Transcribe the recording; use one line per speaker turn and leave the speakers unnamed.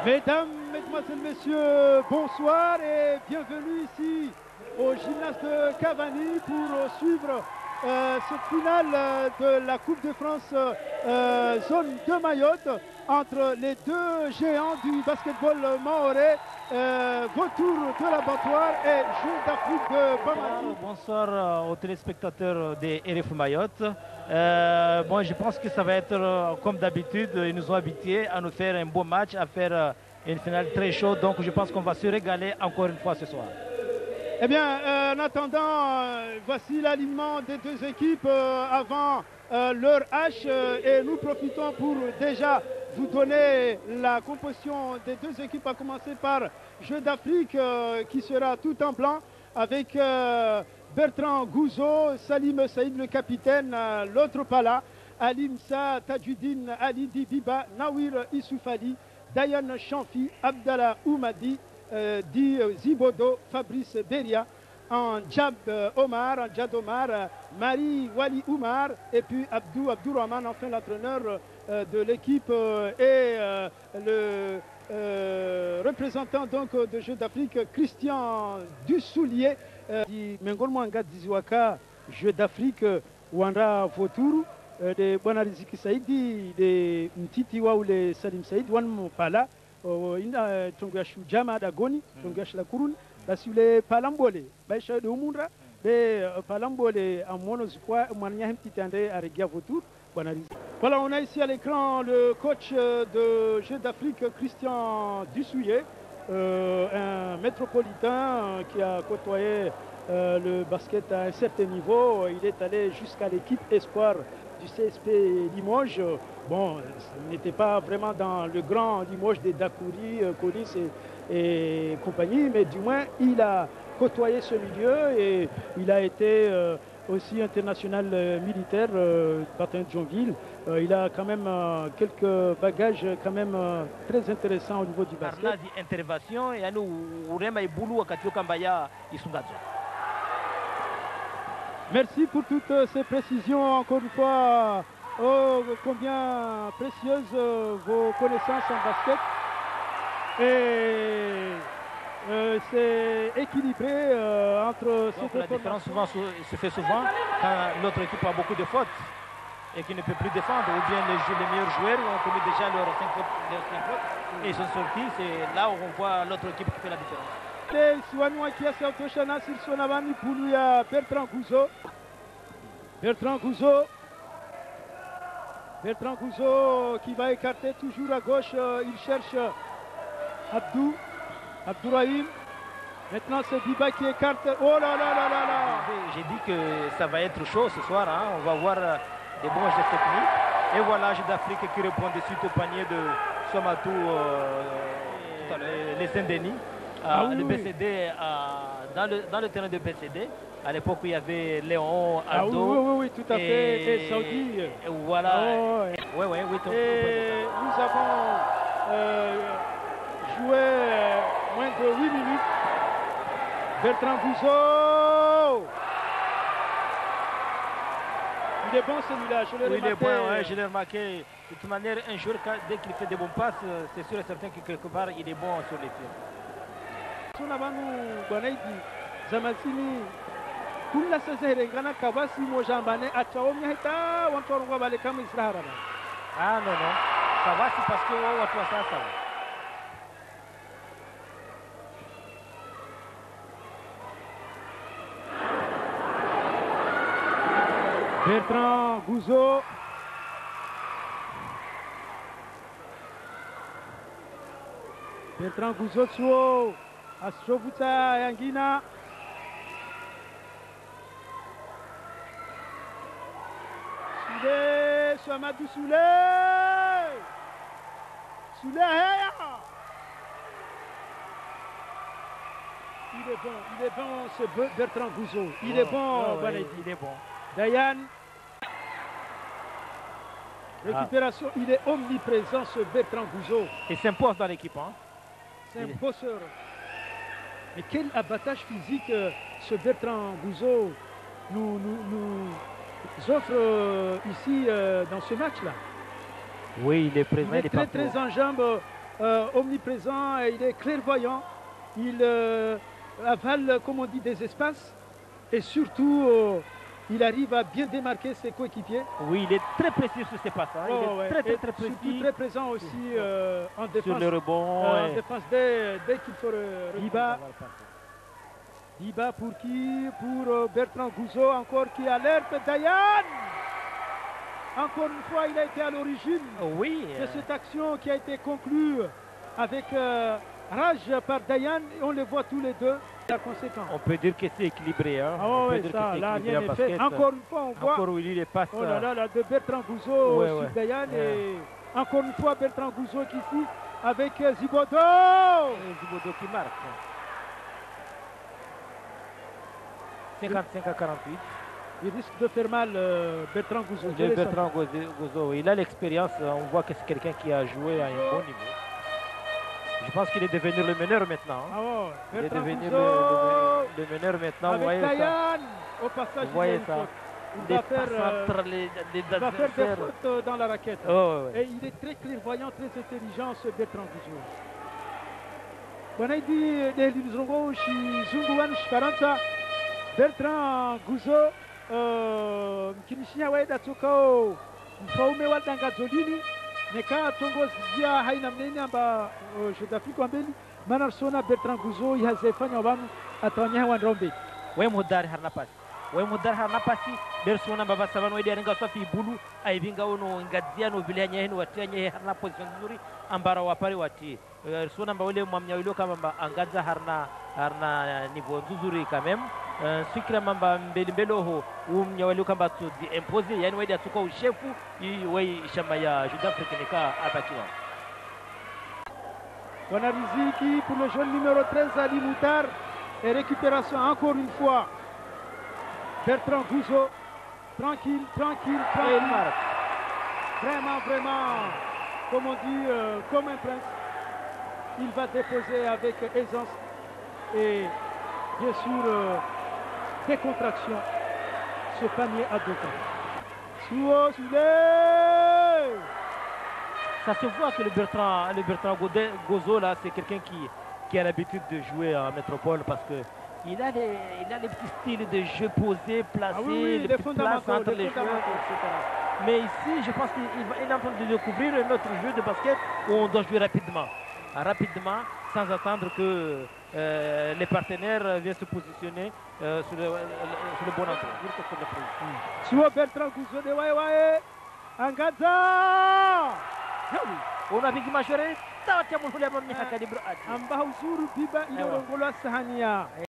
Mesdames, Mesdemoiselles, Messieurs, bonsoir et bienvenue ici au gymnase de Cavani pour suivre cette finale de la Coupe de France zone de Mayotte entre les deux géants du basketball mahorais, Vautour de l'Abattoir et Jeux d'Afrique de Bamako.
Bonsoir aux téléspectateurs des RF Mayotte. Bon, je pense que ça va être comme d'habitude, ils nous ont habitués à nous faire un beau match, à faire une finale très chaude, donc je pense qu'on va se régaler encore une fois ce soir.
Eh bien, en attendant, voici l'alignement des deux équipes avant leur H et nous profitons pour déjà vous donner la composition des deux équipes, à commencer par Jeux d'Afrique qui sera tout en blanc avec Bertrand Gouzo, Salim Saïd le capitaine, l'autre pas là, Alimsa Tadjudine, Ali Dibiba, Nawir Issoufali, Dayan Chanfi, Abdallah Oumadi, Di Zibodo, Fabrice Beria, en Djab Omar, en Djad Omar, Marie Wali Oumar et puis Abdourahman, enfin l'entraîneur de l'équipe et le représentant donc de Jeux d'Afrique, Christian Dussoulier. Mengol Mwanga Diziwaka, Jeux d'Afrique, Wanda Vautour, de Bonariziki Saïdi, de Mtiti Waoule Salim Saïd, Wan Pala. Ina tongashu jama da goni tongash la kurun basule palambole baisha de umundra be palambole amono zikwa mwania hemtitande aregia Vautour. Voilà, on a ici à l'écran le coach de Jeux d'Afrique, Christian Dussoulier, un métropolitain qui a côtoyé le basket à un certain niveau. Il est allé jusqu'à l'équipe espoir du CSP Limoges. Bon, il n'était pas vraiment dans le grand Limoges des Dakouri, Colis et compagnie, mais du moins il a côtoyé ce milieu et il a été aussi international militaire, bataillon de Jonville. Il a quand même quelques bagages quand même très intéressants au niveau du basket.
Intervention et nous urema ibulu wakati kambaya isungazo.
Merci pour toutes ces précisions, encore une fois. Oh, combien précieuses vos connaissances en basket. Et c'est équilibré entre ces deux.
La différence souvent se fait souvent quand l'autre équipe a beaucoup de fautes et qui ne peut plus défendre, ou bien les meilleurs joueurs ont commis déjà leurs 5 fautes et ils sont sortis. C'est là où on voit l'autre équipe qui fait la différence.
Bertrand Gouzo. Bertrand Gouzo qui va écarter toujours à gauche. Il cherche Abdourahim. Maintenant c'est Diba qui écarte. Oh là là là là là.
J'ai dit que ça va être chaud ce soir. Hein. On va voir des bons gestes techniques. Et voilà Jeux d'Afrique qui répond de suite au panier de Somatou, les Saint-Denis. Le BCD dans le terrain de BCD. À l'époque où il y avait Léon, Aldo.
Oui, tout à fait. Et Saudi.
Et voilà.
Oui. Et nous avons joué moins de 8 minutes. Bertrand Gouzo. Il est bon celui-là, je l'ai remarqué.
Il est bon, ouais, je l'ai remarqué. De toute manière, un joueur, dès qu'il fait des bons passes, c'est sûr et certain que quelque part, il est bon sur les tirs.
Kulla sasa ngana kabasi mojambane atawomya hita wantorwa bale kama israhara.
Ah non, ça va, c'est parce que watu wa sasa.
Bertrand Gouzo. Bertrand Gouzo tsuo ashovuta yangina. Amadou Souley. Il est bon ce Bertrand Gouzo. Il est bon,
il est bon.
Dayan. Récupération, il est omniprésent ce Bertrand Gouzo.
Il s'impose dans l'équipe. Hein.
C'est un bosseur. Mais quel abattage physique ce Bertrand Gouzo nous offre ici dans ce match-là.
Oui, il est présent.
Il est très en jambes. omniprésent, et il est clairvoyant. Il avale, comme on dit, des espaces. Et surtout, il arrive à bien démarquer ses coéquipiers.
Oui, il est très précis sur ses passes. Il est très précis.
Surtout très présent aussi en défense.
Sur le rebond.
En défense, dès qu'il faut Diba pour qui? Pour Bertrand Gouzeau, encore qui alerte Dayan. Encore une fois, il a été à l'origine de cette action qui a été conclue avec rage par Dayan. On les voit tous les deux.
On peut dire que c'est équilibré. Hein.
Là, rien n'est fait. Encore une fois, on voit
les passes.
Oh là là, de Bertrand Gouzeau sur Dayan. Et encore une fois, Bertrand Gouzeau qui ici avec Zibodo.
Zibodo qui marque. 55 à 48.
Il risque de faire mal, Bertrand Gouzeau.
Bertrand Gouzeau, il a l'expérience. On voit que c'est quelqu'un qui a joué à un bon niveau. Je pense qu'il est devenu le meneur maintenant. Il est devenu le meneur maintenant.
Avec Dayan, au passage,
vous voyez ça.
Il va faire des fautes dans la raquette. Et il est très clairvoyant, très intelligent, ce Bertrand Gouzeau. Wanaidi de Limzongo, Shizunguan, Shifaransa, Bertrand Gouzeau, Kimishia Weda Tsukao, Mfaume Wadanga Zolini. Neka tongozia haina mnene amba Sudafrika mbele Manarsona Bertrand Gouzeau yazefanya abantu atawanya wanrombe
we mudari harna pasi bersona baba sabano wedi arenga safi bulu aibinga ono ngadzia no vile nya henu watanya harna position nzuri ambara wapare wati sona mba wale mwamnya wilo kama angadza harna niveau nzuri quand même sikira mamba mbele ho umnya wale kamba tu imposer yani wedi atuka ushefu wei shamba ya Sud-Afrique nika abakiwa.
Riziki pour le jeune numéro 13 Ali Moutar et récupération encore une fois. Bertrand Gouzeau, tranquille. Vraiment, comme on dit, comme un prince. Il va déposer avec aisance et bien sûr décontraction ce panier à 2 points.
Ça se voit que le Bertrand Gouzeau là, c'est quelqu'un qui a l'habitude de jouer en métropole parce que il a les petits styles de jeu posés, placés, les petites places entre les joueurs, etc. Mais ici, je pense qu'il est en train de découvrir un autre jeu de basket où on doit jouer rapidement, sans attendre que les partenaires viennent se positionner sur le bon endroit.
Sur Bertrand Gouzeau de Wae Angaza.
Una vingi mashore tawatia mulhuli ya mamni hakadi bro.
Amba uzuru biba ilo ngolo sahania.